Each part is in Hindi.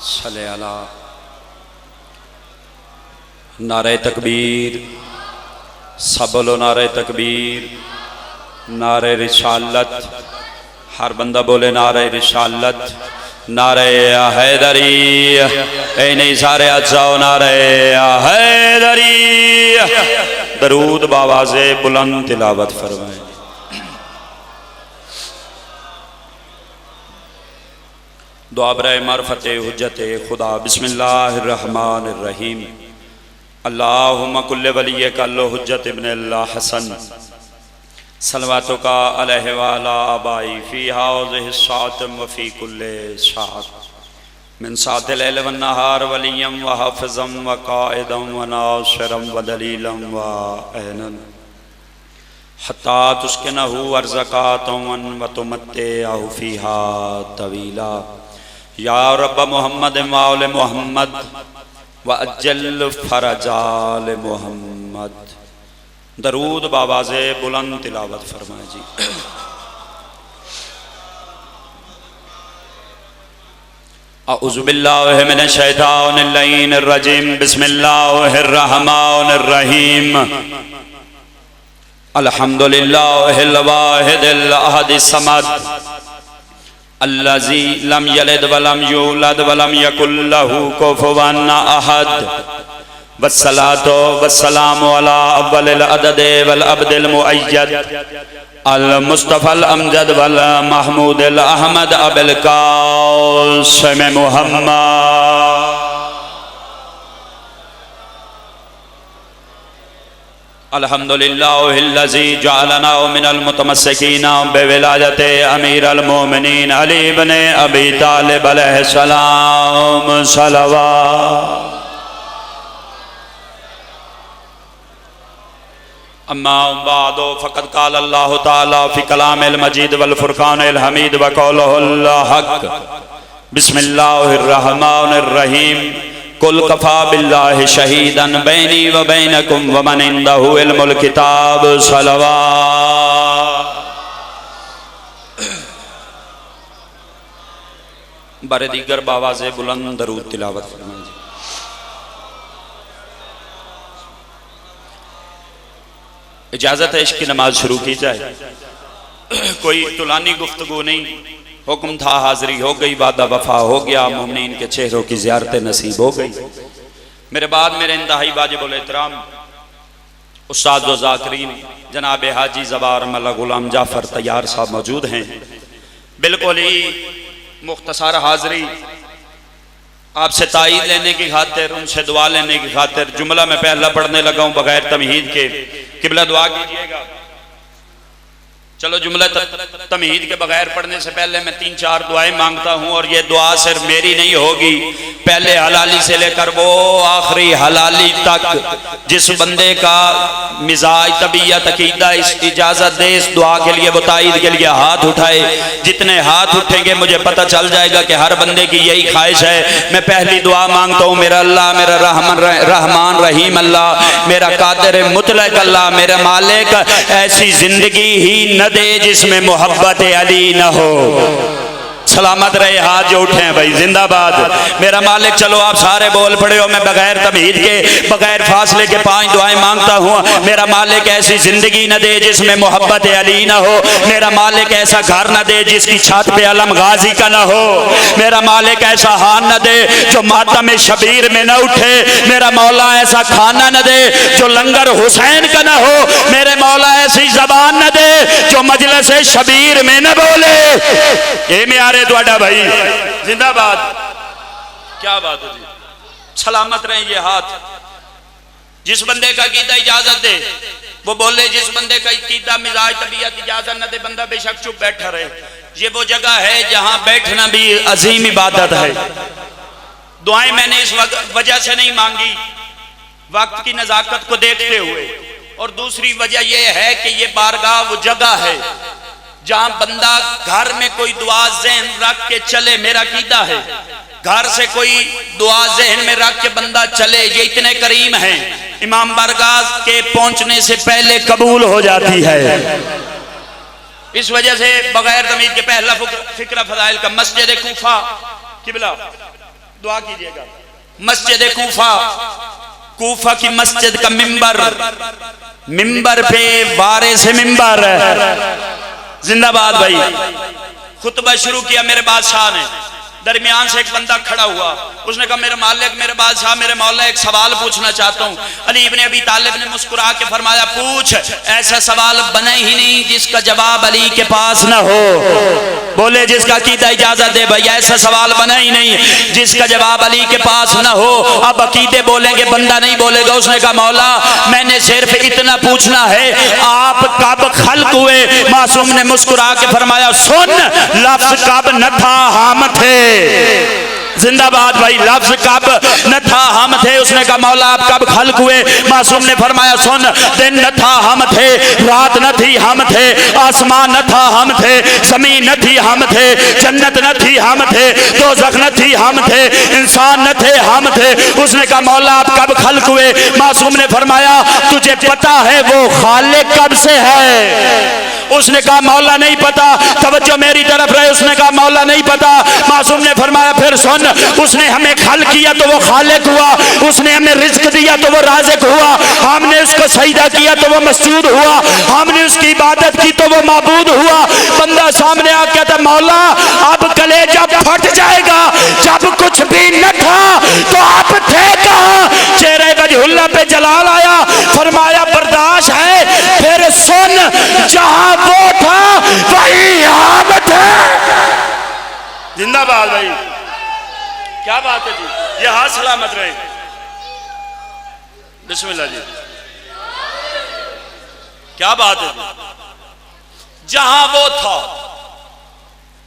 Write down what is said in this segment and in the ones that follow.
सल्ले अला। नारे तकबीर, सब बोलो नारे तकबीर, नारे रिसालत। हर बंदा बोले नारे रिसालत, नारे हैदरी। ऐ नहीं सारे आज जाओ नारे हैदरी। दरूद बावाज़े बुलंद तिलावत फरमाए। दुआ बराए मार्फत हुज्जत खुदा। बिस्मिल्लाहिर्रहमानिर्रहीम। अल्लाहुम्मा कुल्ले वलिये कल्लो हुज्जत इब्न अल्लाह हसन सलवातु का अलैहि व अला आबाई फी हाज़िहि साअत व फी कुल्ले साअत मिन साअतिल लैल वन नहार वलियम व हाफ़िज़म व क़ाइदम व नासिरम व दलीलम व ऐनन हत्ता तुस्किनहु अर्ज़क़ातन व तुमत्तिअहु फ़ीहा तवीला। या रब्ब मुहम्मद व आले मुहम्मद व अज्जल फरजाल मुहम्मद। दरूद बावाज़े बुलंद तिलावत फरमाए जी। अऊज़ु बिल्लाहि मिनश शैतानिर रजीम। बिस्मिल्लाहिर रहमानिर रहीम। अल्हम्दुलिल्लाहिल वाहिदिल अहदिस समद अल्लज़ी लम यलिद वलम यूलद वलम यकुल लहू कुफुवन अहद। वस्सलातो वस्सलामु अला अव्वलिल अददे वल अब्दिल मुअय्यद अल मुस्तफ़ल अमजद वल महमूदिल अहमद अबिल कासिम मुहम्मद। अल्हम्दुलिल्लाहिल्लज़ी जअलना मिनल मुतमस्सिकीना बिविलायति अमीरुल मोमिनीन अली इब्न अबी तालिब अलैहिस्सलाम सलवात। अम्मा बादो फ़क़द क़ाल अल्लाहु तआला फ़ी कलामिल मजीद वल फ़ुरक़ानिल हमीद व क़ौलुहुल हक़। बिस्मिल्लाहिर रहमानिर रहीम। कुल कफ़ा बिल्लाहि शहीदन बैनी व बैनकुम व मन इंदहु इल्मुल किताब सलवात। बारे दीगर बावाज़े बुलंद दरूद तिलावत फरमाइए। इजाज़त है इश्क़ की नमाज शुरू की जाए। कोई तुलानी गुफ्तगू नहीं, हुक्म था हाज़री हो गई, वादा वफा हो गया, मोमिनीन के चेहरों की ज़ियारत नसीब हो गई। मेरे बाद मेरे इंतहाई वाजिबुल एहतराम उस्ताद व ज़ाकिरीन जनाब हाजी ज़वार मल्ला गुलाम जाफ़र तैयार साहब मौजूद हैं। बिल्कुल ही मुख्तसर हाज़री आपसे ताईद लेने की खातिर, उनसे दुआ लेने की खातिर जुमला में पहला पढ़ने लगा हूँ बगैर तमहीद के। किबला दुआ कीजिएगा। चलो जुमला तमहीद के बगैर पढ़ने से पहले मैं 3-4 दुआएं मांगता हूँ और ये दुआ सिर्फ मेरी नहीं होगी, पहले हलाली से लेकर वो आखिरी हलाली तक जिस बंदे का मिजाज तबीयत अकीदा इस इजाज़त दे इस दुआ के लिए, वो ताईद के लिए हाथ उठाए। जितने हाथ उठेंगे मुझे पता चल जाएगा कि हर बंदे की यही ख्वाहिश है। मैं पहली दुआ मांगता हूँ, मेरा अल्लाह, मेरा रहमान रहीम अल्लाह, मेरा कादिर मुतलक अल्लाह, मेरा मालिक, ऐसी जिंदगी ही न दे जिसमें मोहब्बत अली न हो। सलामत रहे हाथ जो उठे हैं भाई, जिंदाबाद मेरा मालिक। चलो आप सारे बोल पड़े हो। मैं बगैर तमहीद के बगैर फासले के 5 दुआएं मांगता हूँ। मेरा मालिक ऐसी जिंदगी न दे जिसमें मोहब्बत अली न हो। मेरा मालिक ऐसा घर न दे जिसकी छत पे अलम गाजी का न हो। मेरा मालिक ऐसा हान न दे जो मातम शबीर में न उठे। मेरा मौला ऐसा खाना न दे जो लंगर हुसैन का न हो। मेरे मौला ऐसी जबान न दे जो मजलिस शबीर में न बोले। ये मेरे द्वाडा भाई, जिंदाबाद। क्या बात है जी, सलामत रहे ये हाथ। जिस बंदे का कीदा इजाजत दे वो बोले, जिस बंदे का कीदा मिजाज तबीयत इजाजत न दे बंदा बेशक चुप बैठा रहे। ये वो जगह है जहां बैठना भी अजीम इबादत है। दुआएं मैंने इस वजह से नहीं मांगी, वक्त की नजाकत को देखते हुए, और दूसरी वजह यह है कि ये बारगाह वो जगह है जहां बंदा घर में कोई दुआ ज़हन रख के चले। मेरा कीदा है घर से कोई दुआ ज़हन में रख के बंदा चले, ये इतने करीम हैं, इमाम बारगाह के पहुंचने से पहले कबूल हो जाती है। इस वजह से बगैर तमीज़ के पहला फिक्र फजाइल का मस्जिद कूफा किबला दुआ कीजिएगा। मस्जिद कूफा, कूफा की मस्जिद का मिंबर, मिंबर पे वारे से मिंबर, जिंदाबाद भाई। खुतबा शुरू किया मेरे बादशाह ने, दरमियान से एक बंदा खड़ा हुआ, उसने कहा मेरे मालिक, मेरे बादशाह, मेरे मौला, एक सवाल पूछना चाहता हूँ। अली इब्ने अबी तालिब ने मुस्कुरा के फरमाया पूछ। ऐसा सवाल बना ही नहीं जिसका जवाब अली के पास ना हो। बोले जिसका कीदा इजाजत दे भाई, ऐसा सवाल बना ही नहीं जिसका जवाब अली के पास ना हो। अब अकीदे बोलेंगे, बंदा नहीं बोलेगा। उसने कहा मौला मैंने सिर्फ इतना पूछना है, आप कब खल्क हुए? मासूम ने मुस्कुरा के फरमाया सुन, लफ्ज कब न था हम थे। जिंदाबाद भाई, लफ्ज कब न था हम थे। उसने कहा मौला आप कब खल्क हुए? मासूम ने फरमाया सुन, दिन न था हम थे, रात न थी हम थे, आसमान न था हम थे, जमीन न थी हम थे, जन्नत न थी हम थे, दोज़ख न थी हम थे, इंसान न थे हम थे। उसने कहा मौला आप कब खल्क हुए? मासूम ने फरमाया तुझे पता है वो खालिक कब से है? उसने कहा मौला नहीं पता। तवज्जो मेरी तरफ रहे। उसने कहा मौला नहीं पता। मासूम ने फरमाया फिर सुन, उसने हमें खल्क किया तो वो खालिक हुआ, उसने हमें रिज्क दिया तो वो राज़िक हुआ, हमने उसको सजदा किया तो वो मसजूद हुआ, हमने उसकी इबादत की तो वो माबूद हुआ। बंदा सामने आ कहता मौला अब कलेजा फट जाएगा, जब कुछ भी न था तो आप थे कहाँ? चेहरे वजहुल्लाह पे जलाल आया, फरमाया बर्दाश्त है। फिर सुन, जहां वो था वही हम थे। जिंदाबाद भाई, क्या बात है जी, ये हाथ सलामत रहे। बिस्मिल्लाह जी, क्या बात है जी। जहां वो था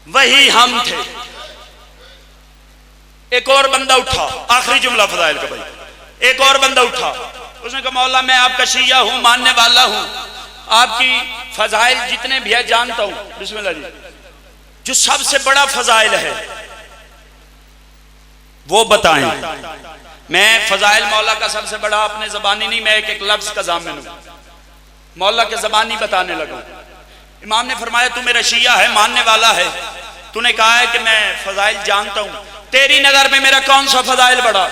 वही हम थे। एक और बंदा उठा, आखिरी जुमला फजाइल का भाई। एक और बंदा उठा, उसने कहा मौला मैं आपका शिया हूं, मानने वाला हूं, आपकी फजाइल जितने भी है जानता हूं। बिस्मिल्लाह जी, जो सबसे बड़ा फजाइल है वो बताएं। मैं फजाइल मौला का सबसे बड़ा अपने जबानी नहीं, मैं एक एक लफ्ज का जामिन हूं, मौला के जबानी बताने लगा। इमाम ने फरमाया तू मेरा शिया है, मानने वाला है, तूने कहा है कि मैं फजाइल जानता हूं, तेरी नजर में मेरा कौन सा फजाइल बड़ा?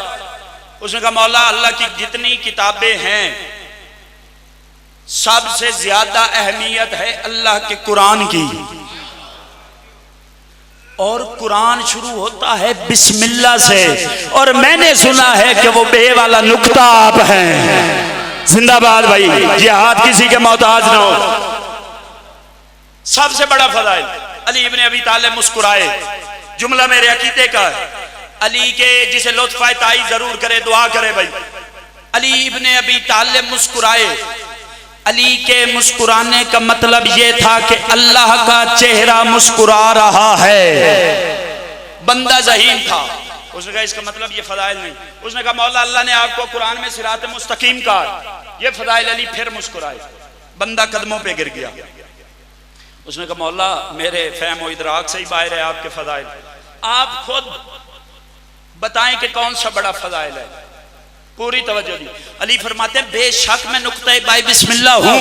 उसने कहा मौला अल्लाह की जितनी किताबें हैं सबसे ज्यादा अहमियत है अल्लाह के कुरान की, और कुरान शुरू होता है बिस्मिल्लाह से, और मैंने सुना है कि वो बे वाला नुक्ता आप हैं। जिंदाबाद भाई, ये हाथ किसी के मोहताज ना हो। सबसे बड़ा फजाइल। अली इब्ने अबी तालिब मुस्कुराए, जुमला मेरे अकीदे का है। अली के जिसे लुत्फ़ ताई जरूर करे, दुआ करे भाई। अली इब्ने अबी तालिब मुस्कुराए। अली के मुस्कुराने का मतलब यह था कि अल्लाह का चेहरा मुस्कुरा रहा है। बंदा ज़हीन था, उसने कहा इसका मतलब ये फजाइल नहीं। उसने कहा मौला अल्लाह ने आपको कुरान में सिरात मुस्तकीम कहा, ये फजाइल। अली फिर मुस्कुराए, बंदा कदमों पे गिर गया। उसने कहा मौला मेरे फहम व इदराक से ही बाहर है आपके फजाइल, आप खुद बताएं कि कौन सा बड़ा फजाइल है। पूरी तवज्जो दी। अली फरमाते हैं बेशक मैं नुक्ते बाई बिस्मिल्लाह हूं,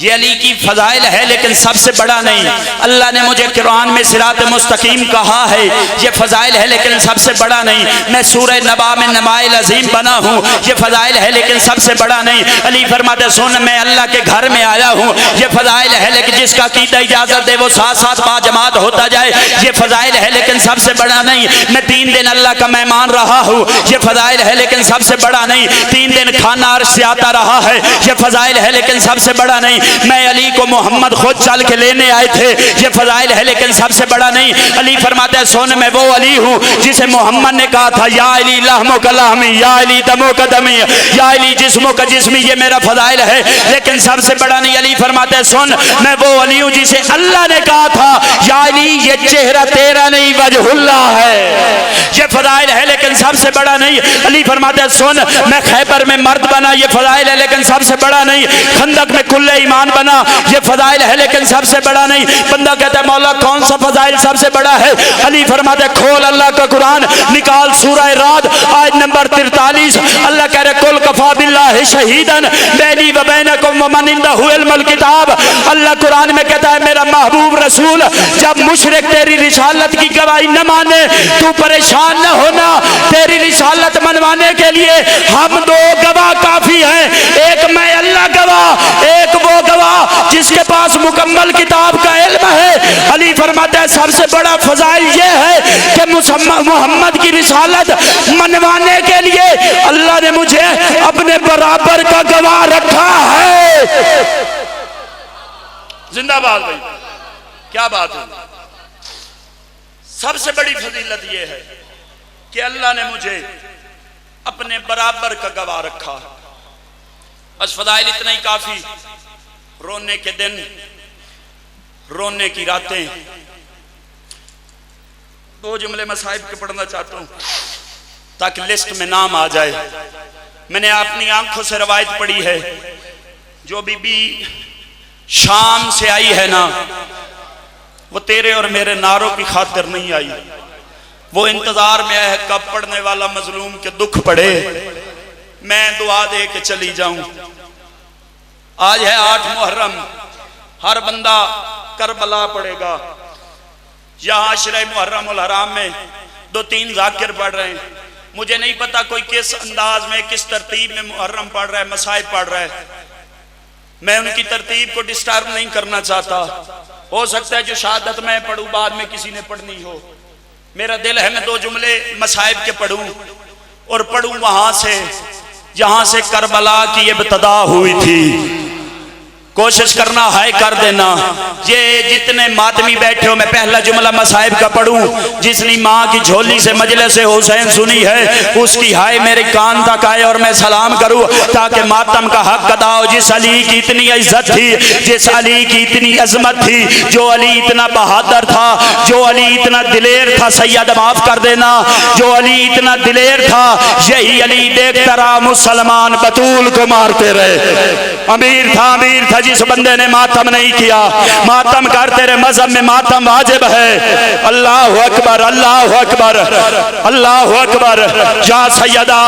ये अली की फजाइल है लेकिन सबसे बड़ा नहीं। अल्लाह ने मुझे कुरान में सिरात मुस्तकीम कहा है, ये फजाइल है लेकिन सबसे बड़ा नहीं। मैं सूरह नबा में नमाइल अजीम बना हूँ, ये फजाइल है लेकिन सबसे बड़ा नहीं। अली फरमाते सुन मैं अल्लाह के घर में आया हूँ, ये फजाइल है लेकिन जिसका कीदा इजाजत दे वो साथ साथ बाजमात होता जाए, ये फजाइल है लेकिन सबसे बड़ा नहीं। मैं 3 दिन अल्लाह का मेहमान रहा हूँ, ये फजाइल है लेकिन सबसे बड़ा नहीं। 3 दिन खाना अर्श से आता रहा है, ये फजाइल है लेकिन सबसे बड़ा नहीं। मैं अली को मोहम्मद खुद चल के लेने आए थे, ये फजाइल है लेकिन सबसे बड़ा नहीं। अली फरमाते हैं सुन मैं वो अली हूँ जिसे मोहम्मद ने कहा था या अली लहमो का लहमी, या अली दमो का दमी, या अली जिस्मो का जिस्मी, ये मेरा फजाइल है लेकिन सबसे बड़ा नहीं। अली फरमाते हैं सुन मैं वो अली हूँ जिसे अल्लाह ने कहा था या अली ये चेहरा तेरा नहीं वजहुल्लाह है, ये फजाइल है लेकिन सबसे बड़ा नहीं। अली फरमाते हैं सुन मैं खैबर में मर्द बना, ये फजाइल है लेकिन सबसे बड़ा नहीं। खंदक में कुल्ले ईमान बना, ये फजाइल है लेकिन सबसे बड़ा नहीं। बंदा कहता है मौला कौन सा फजाइल सबसे बड़ा है? अली फरमाते खोल अल्लाह का कुरान, निकाल सूरह राद आयत नंबर 43। अल्लाह कह रहे कुल कफा बिल्लाहि शहीदन बैनी व बैनकुम व मन इंदहु इल्मुल किताब। अल्लाह कुरान में कहता है मेरा महबूब रसूल जब मुशरिक तेरी रिसालत की गवाही न माने तू परेशान न होना, जिसके पास मुकम्मल किताब का इल्म है। अली फरमाते हैं सबसे बड़ा फजाइल ये है कि मोहम्मद की रिसालत मनवाने के लिए अल्लाह ने मुझे अपने बराबर का गवाह रखा है। जिंदाबाद भाई, क्या बात है। सबसे बड़ी फजीलत यह है कि अल्लाह ने मुझे अपने बराबर का गवाह रखा। बस फजाइल इतना ही काफी। रोने के दिन, रोने की रातें, दो जुमले मसाइब के पढ़ना चाहता हूं ताकि लिस्ट में नाम आ जाए। मैंने अपनी आंखों से रवायत पढ़ी है, जो बीबी शाम से आई है ना, वो तेरे और मेरे नारों की खातिर नहीं आई। वो इंतजार में है कब पढ़ने वाला मजलूम के दुख पड़े, मैं दुआ दे के चली जाऊं। आज है 8 मुहर्रम, हर बंदा करबला पढ़ेगा। यहाँ आशरे मुहर्रम उल हराम में 2-3 जाकिर पढ़ रहे हैं। मुझे नहीं पता कोई किस अंदाज में, किस तरतीब में मुहर्रम पढ़ रहा है, मसाइब पढ़ रहा है। मैं उनकी तरतीब को डिस्टर्ब नहीं करना चाहता। हो सकता है जो शहादत मैं पढ़ूं बाद में किसी ने पढ़नी हो। मेरा दिल है मैं 2 जुमले मसाइब के पढ़ूं, और पढ़ूं वहां से जहां से करबला की इब्तिदा हुई थी। कोशिश करना है कर देना। ये जितने मातमी बैठे हो, मैं पहला जुमला मसाइब का पढ़ूं। जिसने माँ की झोली से मजलिस से हुसैन सुनी है, उसकी हाय मेरे कान तक आए और मैं सलाम करूं, ताकि मातम का हक अदा हो। जिस अली की इतनी इज्जत थी, जिस अली की इतनी अजमत थी, जो अली इतना बहादुर था, जो अली इतना दिलेर था, सैयद माफ कर देना, जो अली इतना दिलेर था, यही अली देखता रहा मुसलमान बतूल को मारते रहे। अमीर था जिस बंदे ने मातम नहीं किया। मातम कर, तेरे मजहब में मातम वाजिब है। अल्लाह अकबर, अल्लाह अकबर, अल्लाह अकबर। जा सैयदा,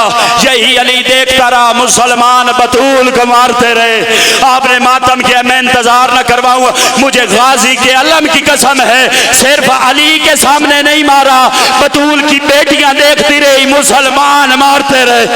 यही अली देखता रहा मुसलमान बतूल को मारते रहे। आपने मातम किया, मैं इंतजार न करवाऊं। मुझे गाजी के अलम की कसम है, सिर्फ अली के सामने नहीं मारा, बतूल की बेटियां देखती रही, मुसलमान मारते रहे।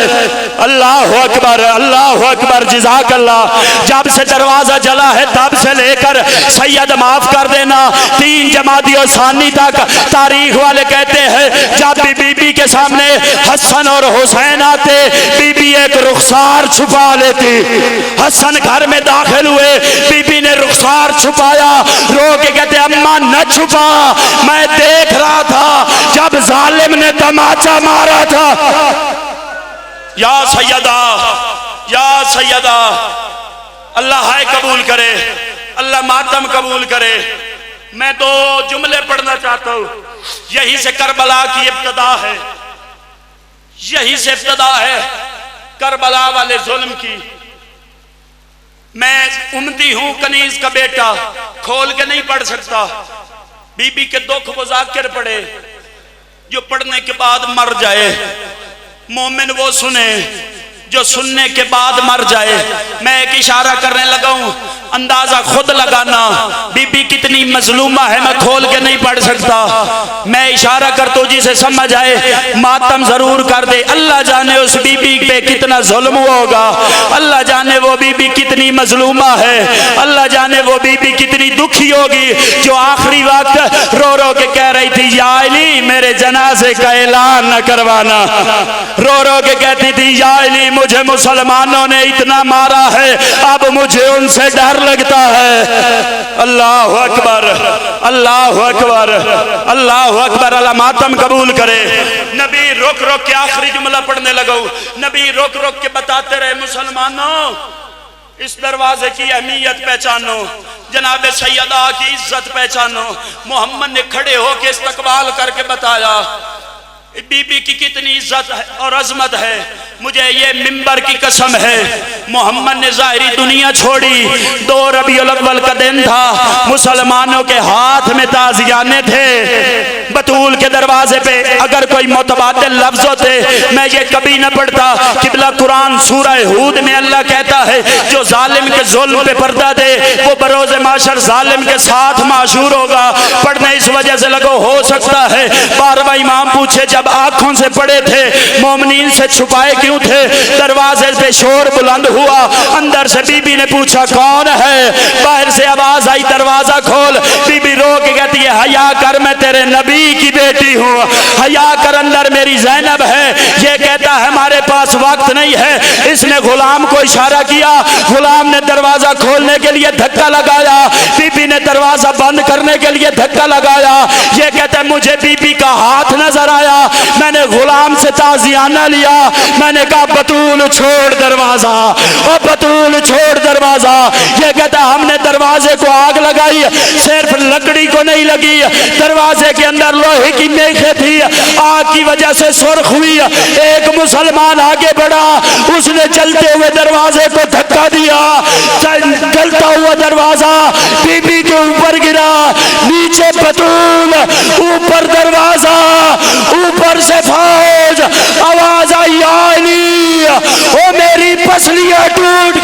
अल्लाह अकबर, अल्लाह अकबर। जज़ाकल्लाह। जब से दरवाजा जला है तब से लेकर सैयद माफ कर देना 3 जमाती और सानी तक, तारीख वाले कहते हैं जब भी बीबी के सामने हसन और हुसैन आते, बीबी एक रुखसार छुपा लेती। हसन घर में दाखिल हुए, बीबी ने रुखसार छुपाया, रो के कहते अम्मा न छुपा, मैं देख रहा था जब जालिम ने तमाचा मारा था। या सैयदा, या सैयदा। अल्लाह हाय कबूल करे, अल्लाह मातम कबूल करे। मैं 2 जुमले पढ़ना चाहता हूं। यही से करबला की इब्तिदा है, यही से इब्तिदा है करबला वाले जुल्म की। मैं उम्मती हूं, कनीज का बेटा, खोल के नहीं पढ़ सकता। बीबी के दुख वो जाकिर पढ़े जो पढ़ने के बाद मर जाए। मोमिन वो सुने जो सुनने के बाद मर जाए। मैं एक इशारा करने लगा हूं, अंदाजा खुद लगाना। बीबी कितनी मजलूमा है, मैं खोल के नहीं पढ़ सकता। मैं इशारा करता हूं, जिसे समझ आए मातम जरूर कर दे। अल्लाह जाने उस बीबी पे कितना जुल्म होगा, अल्लाह जाने वो बीबी कितनी मजलूमा है, अल्लाह जाने वो बीबी कितनी दुखी होगी, जो आखिरी वक्त रो रो के कह रही थी या अली मेरे जनाजे का ऐलान न करवाना। रो रो के कहती थी या अली मुझे मुसलमानों ने इतना मारा है, अब मुझे उनसे डर लगता है। अल्लाह अकबर, अल्लाह अकबर, अल्लाह अकबर। अल्लाह मातम कबूल करे। नबी रुक रुक के आखिरी जुमला पढ़ने लगा। नबी रुक रुक के बताते रहे मुसलमानों इस दरवाजे की अहमियत पहचानो, जनाब सैयदा की इज्जत पहचानो। मोहम्मद ने खड़े होकर इस्तकबाल करके बताया बीबी की कितनी इज्जत है और अजमत है। मुझे ये मिंबर की कसम है, मोहम्मद ने जाहिरी दुनिया छोड़ी। 2 रबीउल अव्वल का दिन था, मुसलमानों के हाथ में ताजियाने थे। बतूल के दरवाजे पे अगर कोई मुतबादिल लफ्ज होते, मैं ये कभी न पढ़ता। किबला कुरान सूरह हूद में अल्लाह कहता है जो जालिम के जुल्म पे पर्दा दे वो बरोज़े माशर जालिम के साथ माशूर होगा। पढ़ने इस वजह से लगो, हो सकता है 12वां इमाम पूछे जब आंखों से पड़े थे मोमिनीन से छुपाए क्यों थे? दरवाजे पे शोर बुलंद हुआ। अंदर से बीबी ने पूछा कौन है? बाहर से आवाज आई दरवाजा खोल। बीबी रो के कहती है हया कर, मैं तेरे नबी की बेटी हूँ, हया कर, अंदर मेरी ज़ैनब है। ये कहता है हमारे पास वक्त नहीं है। इसने गुलाम को इशारा किया, गुलाम ने दरवाजा खोलने के लिए धक्का लगाया, बीबी ने दरवाजा बंद करने के लिए धक्का लगाया। ये कहता है मुझे बीबी का हाथ नजर आया, मैंने गुलाम से ताज़ियाना लिया, मैंने कहा बतूल छोड़ दरवाजा, और बतूल छोड़ दरवाजा। ये कहता हमने दरवाजे को आग लगाई, सिर्फ लकड़ी को नहीं लगी, दरवाजे के अंदर लोहे की मेखें थी, आग की वजह से सुर्ख हुई। एक मुसलमान आगे बढ़ा, उसने चलते हुए दरवाजे को धक्का दिया, चलता हुआ दरवाजा बीबी के ऊपर गिरा, नीचे बतूल, ऊपर दरवाजा, ऊपर से फौज। आवाज आई आली, ओ मेरी पसलियां टूट